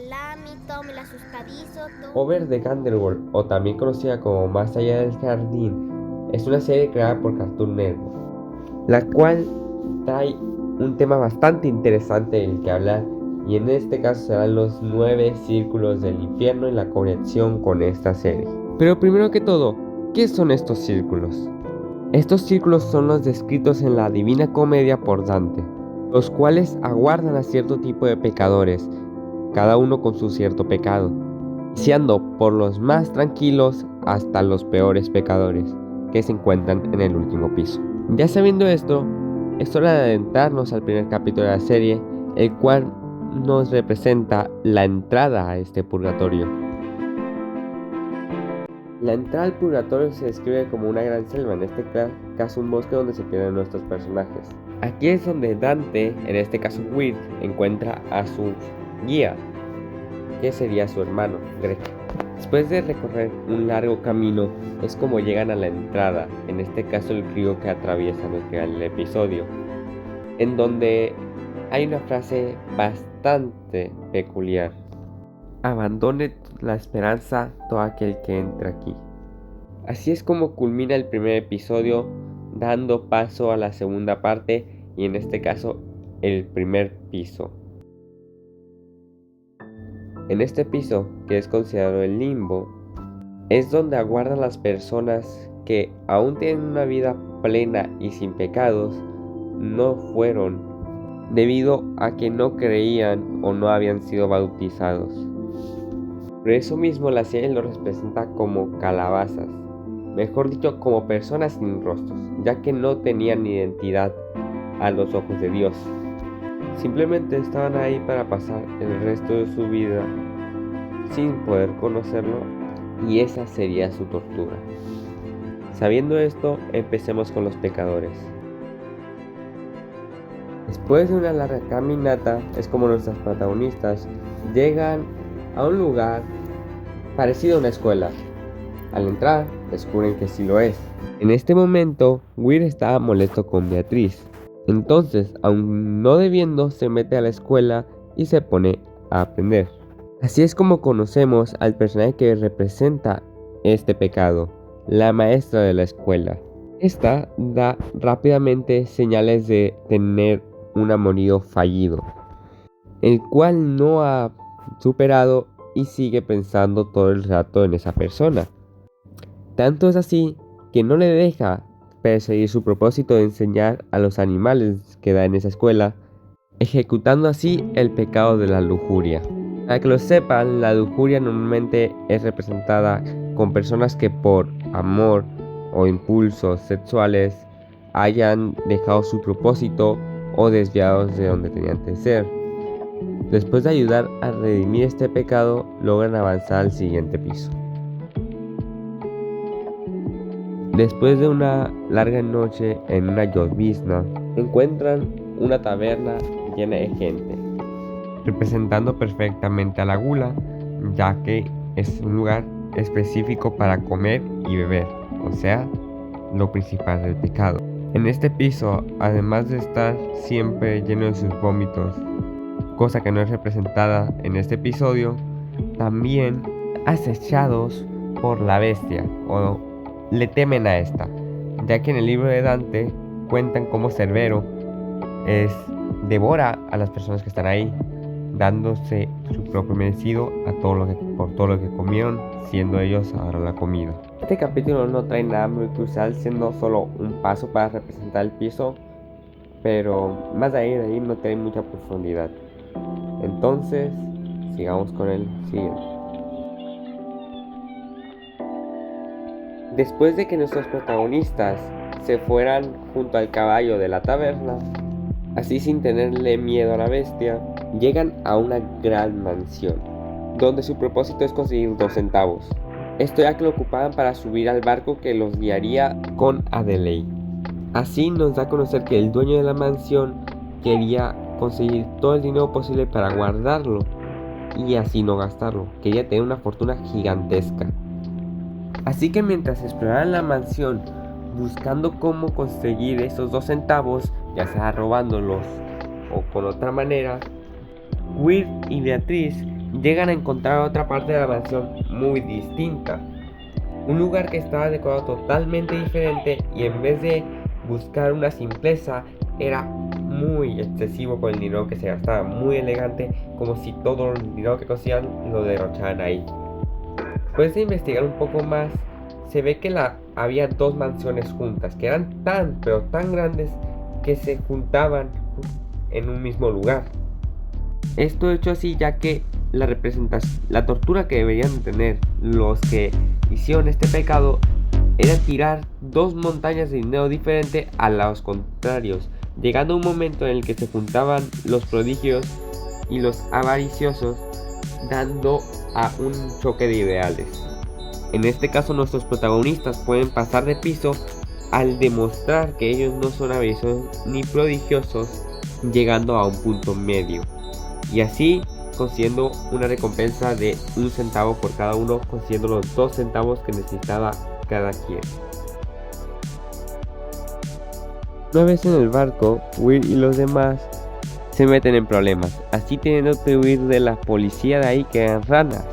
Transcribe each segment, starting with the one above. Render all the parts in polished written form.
salami, tome el asustadizo, Over the Underworld, o también conocida como Más allá del jardín, es una serie creada por Cartoon Network, la cual trae un tema bastante interesante del que hablar, y en este caso serán los 9 círculos del infierno y la conexión con esta serie. Pero primero que todo, ¿qué son estos círculos? Estos círculos son los descritos en la Divina Comedia por Dante, los cuales aguardan a cierto tipo de pecadores, cada uno con su cierto pecado, iniciando por los más tranquilos hasta los peores pecadores, que se encuentran en el último piso. Ya sabiendo esto, es hora de adentrarnos al primer capítulo de la serie, el cual nos representa la entrada a este purgatorio. La entrada al purgatorio se describe como una gran selva, en este caso un bosque donde se pierden nuestros personajes. Aquí es donde Dante, en este caso Weird, encuentra a su guía, que sería su hermano, Greg. Después de recorrer un largo camino, es como llegan a la entrada, en este caso el río que atraviesa el episodio, en donde hay una frase bastante peculiar: abandone la esperanza todo aquel que entra aquí. Así es como culmina el primer episodio, dando paso a la segunda parte, y en este caso el primer piso. En este piso, que es considerado el limbo, es donde aguardan las personas que aún tienen una vida plena y sin pecados, no fueron, debido a que no creían o no habían sido bautizados. Por eso mismo la serie los representa como calabazas, mejor dicho, como personas sin rostros, ya que no tenían identidad a los ojos de Dios. Simplemente estaban ahí para pasar el resto de su vida sin poder conocerlo, y esa sería su tortura. Sabiendo esto, empecemos con los pecadores. Después de una larga caminata, es como nuestros protagonistas llegan a un lugar parecido a una escuela. Al entrar, descubren que sí lo es. En este momento, Weir estaba molesto con Beatriz. Entonces, aun no debiendo, se mete a la escuela y se pone a aprender. Así es como conocemos al personaje que representa este pecado, la maestra de la escuela. Esta da rápidamente señales de tener un amorío fallido, el cual no ha superado y sigue pensando todo el rato en esa persona. Tanto es así que no le deja perseguir su propósito de enseñar a los animales que da en esa escuela, ejecutando así el pecado de la lujuria. Para que lo sepan, la lujuria normalmente es representada con personas que por amor o impulsos sexuales hayan dejado su propósito o desviados de donde tenían que ser. Después de ayudar a redimir este pecado, logran avanzar al siguiente piso. Después de una larga noche en una llovizna, encuentran una taberna llena de gente, representando perfectamente a la gula, ya que es un lugar específico para comer y beber, o sea, lo principal del pecado. En este piso, además de estar siempre lleno de sus vómitos, cosa que no es representada en este episodio, también acechados por la bestia, o le temen a esta, ya que en el libro de Dante cuentan cómo Cerbero devora a las personas que están ahí, dándose su propio merecido por todo lo que comieron, siendo ellos ahora la comida. Este capítulo no trae nada muy crucial, siendo solo un paso para representar el piso, pero más de ahí no trae mucha profundidad. Entonces, sigamos con el siguiente. Después de que nuestros protagonistas se fueran junto al caballo de la taberna, así sin tenerle miedo a la bestia, llegan a una gran mansión, donde su propósito es conseguir 2 centavos. Esto ya que lo ocupaban para subir al barco que los guiaría con Adelaide. Así nos da a conocer que el dueño de la mansión quería conseguir todo el dinero posible para guardarlo y así no gastarlo. Quería tener una fortuna gigantesca. Así que mientras exploraban la mansión buscando cómo conseguir esos 2 centavos, ya sea robándolos o con otra manera, Weird y Beatriz llegan a encontrar otra parte de la mansión muy distinta. Un lugar que estaba decorado totalmente diferente y en vez de buscar una simpleza era muy excesivo con el dinero que se gastaba, muy elegante, como si todo el dinero que conseguían lo derrocharan ahí. Después de investigar un poco más, se ve que había dos mansiones juntas, que eran pero tan grandes que se juntaban en un mismo lugar. Esto hecho así ya que la tortura que deberían tener los que hicieron este pecado era tirar dos montañas de dinero diferente a los contrarios, llegando a un momento en el que se juntaban los prodigios y los avariciosos, dando a un choque de ideales. En este caso nuestros protagonistas pueden pasar de piso al demostrar que ellos no son avariciosos ni prodigiosos, llegando a un punto medio y así consiguiendo una recompensa de 1 centavo por cada uno, consiguiendo los 2 centavos que necesitaba cada quien. Una vez en el barco, Will y los demás se meten en problemas, así teniendo que huir de la policía de ahí que eran ranas.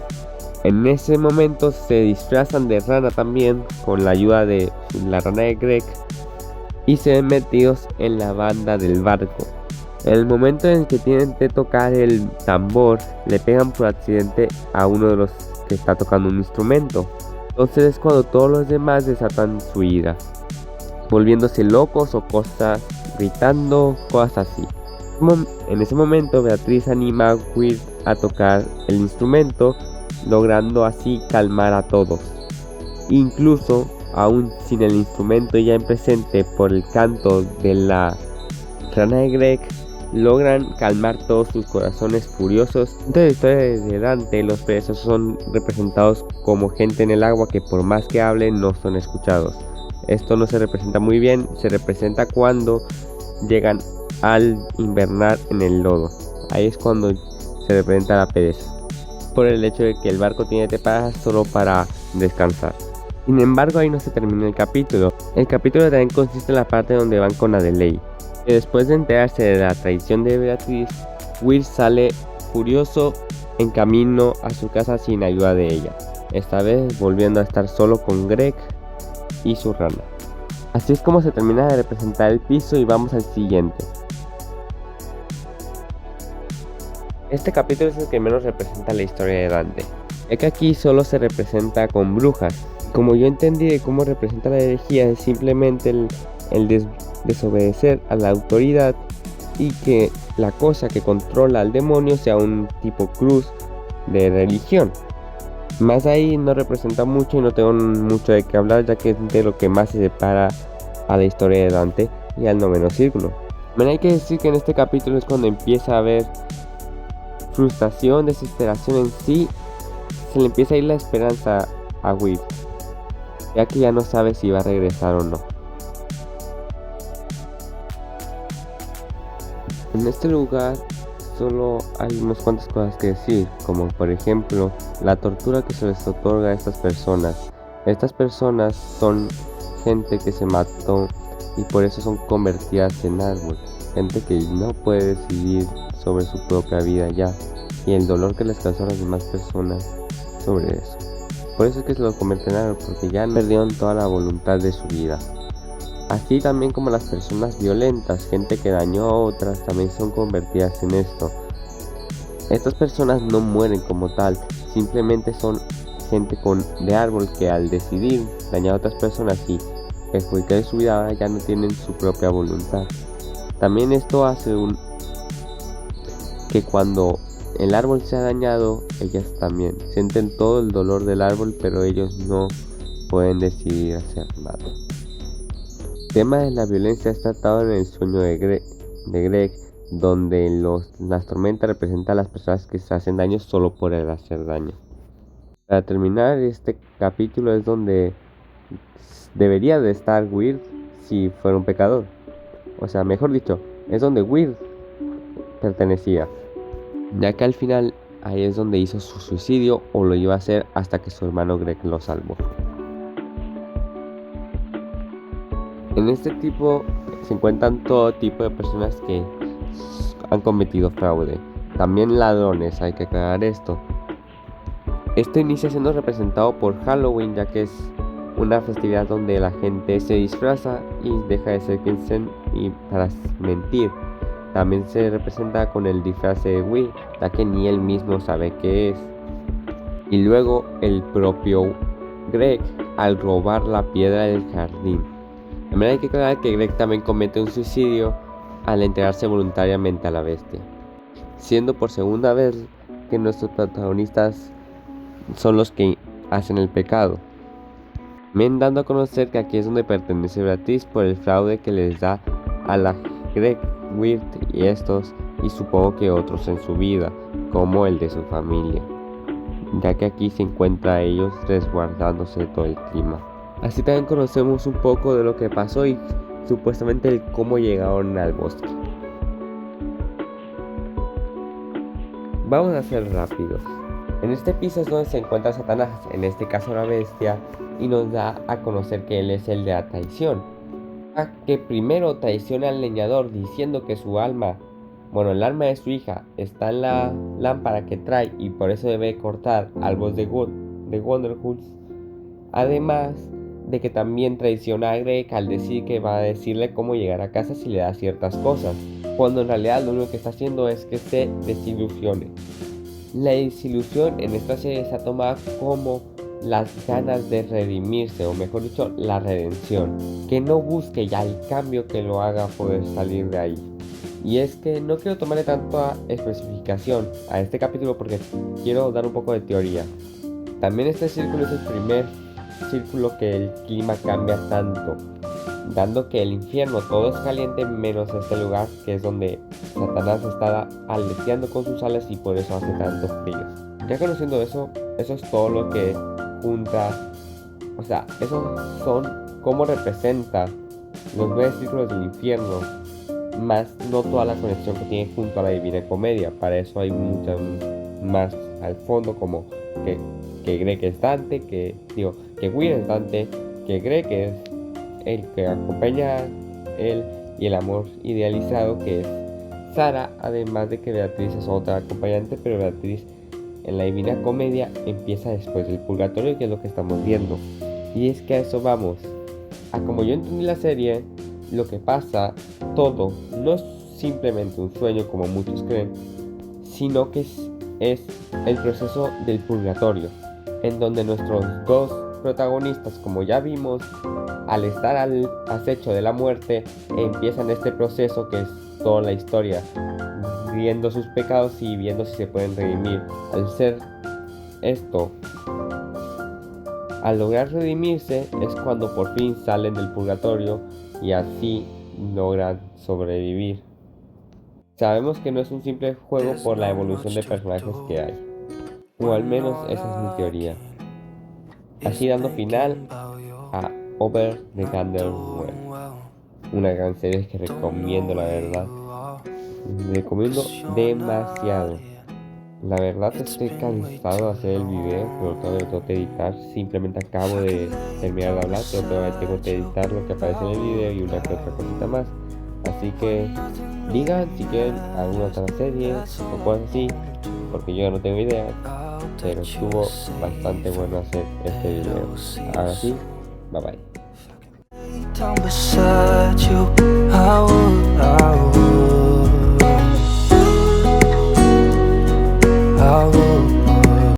En ese momento se disfrazan de rana también con la ayuda de la rana de Greg y se ven metidos en la banda del barco. En el momento en el que tienen que tocar el tambor, le pegan por accidente a uno de los que está tocando un instrumento. Entonces es cuando todos los demás desatan su ira, volviéndose locos o cosas, gritando, cosas así. En ese momento Beatriz anima a Will a tocar el instrumento, logrando así calmar a todos. Incluso, aún sin el instrumento ya en presente por el canto de la rana de Greg, logran calmar todos sus corazones furiosos. Dentro de la historia de Dante, los perezosos son representados como gente en el agua que por más que hablen no son escuchados. Esto no se representa muy bien, se representa cuando llegan al invernar en el lodo. Ahí es cuando se representa la pereza, por el hecho de que el barco tiene tepadas solo para descansar. Sin embargo, ahí no se termina el capítulo. El capítulo también consiste en la parte donde van con Adelaide. Después de enterarse de la traición de Beatriz, Will sale furioso en camino a su casa sin ayuda de ella, esta vez volviendo a estar solo con Greg y su rana. Así es como se termina de representar el piso y vamos al siguiente. Este capítulo es el que menos representa la historia de Dante, ya que aquí solo se representa con brujas. Como yo entendí de cómo representa la herejía, es simplemente el desobedecer a la autoridad y que la cosa que controla al demonio sea un tipo cruz de religión. Más ahí no representa mucho y no tengo mucho de qué hablar, ya que es de lo que más se separa a la historia de Dante y al noveno círculo. También hay que decir que en este capítulo es cuando empieza a haber frustración, desesperación en sí, se le empieza a ir la esperanza a Will, ya que ya no sabe si va a regresar o no. En este lugar solo hay unas cuantas cosas que decir, como por ejemplo la tortura que se les otorga a estas personas. Estas personas son gente que se mató y por eso son convertidas en árbol, gente que no puede decidir sobre su propia vida ya, y el dolor que les causó a las demás personas sobre eso. Por eso es que se los convierten en árbol, porque ya perdieron toda la voluntad de su vida. Así también como las personas violentas, gente que dañó a otras, también son convertidas en esto. Estas personas no mueren como tal, simplemente son gente de árbol que al decidir dañar a otras personas y perjudicar su vida ahora ya no tienen su propia voluntad. También esto hace que cuando el árbol se ha dañado, ellas también sienten todo el dolor del árbol, pero ellos no pueden decidir hacer nada. El tema de la violencia es tratado en el sueño de Greg, donde las tormentas representan a las personas que se hacen daño solo por el hacer daño. Para terminar, este capítulo es donde debería de estar Will si fuera un pecador. O sea, mejor dicho, es donde Will pertenecía, ya que al final ahí es donde hizo su suicidio o lo iba a hacer hasta que su hermano Greg lo salvó. En este tipo se encuentran todo tipo de personas que han cometido fraude. También ladrones, hay que aclarar esto. Esto inicia siendo representado por Halloween, ya que es una festividad donde la gente se disfraza y deja de ser quien son y para mentir. También se representa con el disfraz de Will, ya que ni él mismo sabe qué es. Y luego el propio Greg al robar la piedra del jardín. También hay que aclarar que Greg también comete un suicidio al entregarse voluntariamente a la bestia, siendo por segunda vez que nuestros protagonistas son los que hacen el pecado. También dando a conocer que aquí es donde pertenece Beatriz por el fraude que les da a la Greg, Wirt y estos, y supongo que otros en su vida, como el de su familia, ya que aquí se encuentra a ellos resguardándose de todo el clima. Así también conocemos un poco de lo que pasó y supuestamente el cómo llegaron al bosque. Vamos a ser rápidos. En este piso es donde se encuentra Satanás, en este caso la bestia, y nos da a conocer que él es el de la traición. A que primero traiciona al leñador diciendo que su alma, el alma de su hija está en la lámpara que trae y por eso debe cortar al boss de Wonderhoods. Además de que también traiciona a Greg al decir que va a decirle cómo llegar a casa si le da ciertas cosas, cuando en realidad lo único que está haciendo es que se desilusione. La desilusión en esta serie se ha tomado como las ganas de redimirse, o mejor dicho, la redención, que no busque ya el cambio que lo haga poder salir de ahí. Y es que no quiero tomarle tanta especificación a este capítulo porque quiero dar un poco de teoría. También este círculo es el primer círculo que el clima cambia tanto, dando que el infierno todo es caliente menos este lugar que es donde Satanás está aleteando con sus alas y por eso hace tanto frío. Ya conociendo eso es todo lo que junta, esos son cómo representa los 9 círculos del infierno, más no toda la conexión que tiene junto a la Divina Comedia. Para eso hay muchas más al fondo, como que Greg es Dante, que Will es Dante, que Greg es el que acompaña a él y el amor idealizado que es Sara, además de que Beatriz es otra acompañante, pero Beatriz en la Divina Comedia empieza después del purgatorio, que es lo que estamos viendo. Y es que a eso vamos. Como yo entendí la serie, lo que pasa todo no es simplemente un sueño como muchos creen, sino que es el proceso del purgatorio, en donde nuestros dos protagonistas, como ya vimos, al estar al acecho de la muerte, empiezan este proceso que es toda la historia, viendo sus pecados y viendo si se pueden redimir. Al ser esto, al lograr redimirse, es cuando por fin salen del purgatorio y así logran sobrevivir. Sabemos que no es un simple juego por la evolución de personajes que hay, o al menos esa es mi teoría. Así dando final a Over the Underworld, una gran serie que recomiendo, la verdad. Recomiendo demasiado. La verdad estoy cansado de hacer el video, pero tengo que editar. Simplemente acabo de terminar de hablar, pero todavía tengo que editar lo que aparece en el video y una que otra cosita más. Así que digan si quieren alguna otra serie o cosas así, porque yo no tengo idea, pero estuvo bastante bueno hacer este video. Ahora sí, bye bye. Down beside you, I would